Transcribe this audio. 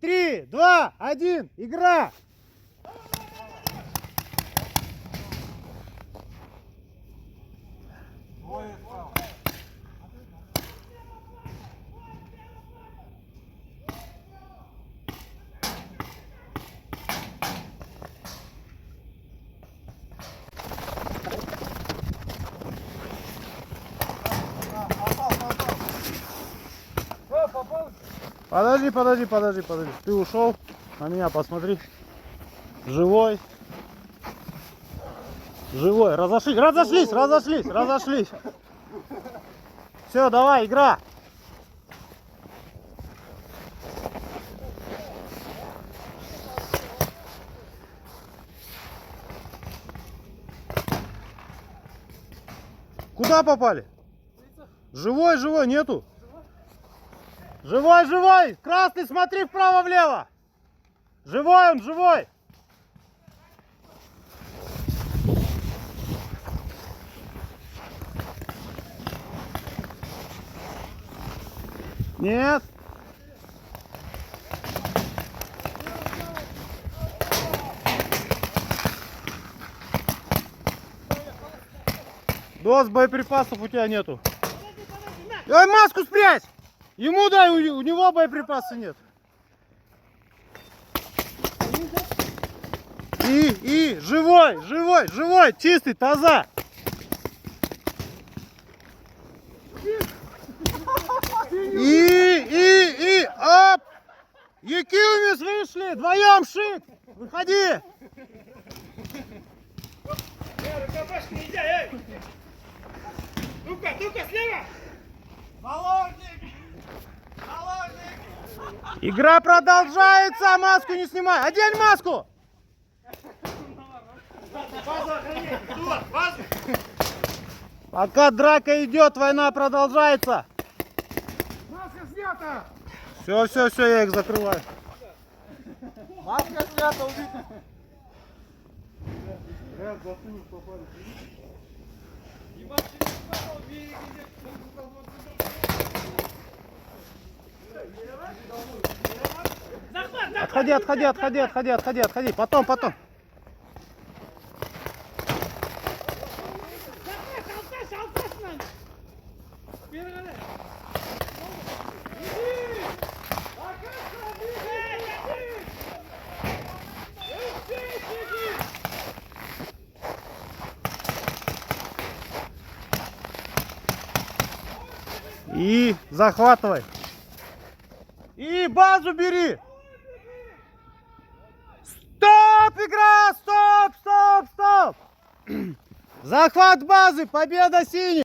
3, 2, 1, игра! Подожди. Ты ушел. На меня посмотри. Живой. Разошлись. Все, давай, игра. Куда попали? Живой, нету. Живой! Красный, смотри вправо-влево! Живой он, живой! Нет! Доз боеприпасов у тебя нету. Ой, маску спрячь! Ему дай, у него боеприпасов нет. И, живой, чистый, таза. И, оп! Якимис вышли, вдвоем шик, выходи. Рукопашки нельзя, эй! Ну-ка, слева! Заложник! Игра продолжается, маску не снимай. Одень маску! Пока драка идет, война продолжается. Маска снята! Все, я их закрываю. Маска снята, убить! Отходи. Потом. И захватывай. И базу бери. Стоп, игра! Стоп! Захват базы, победа синий!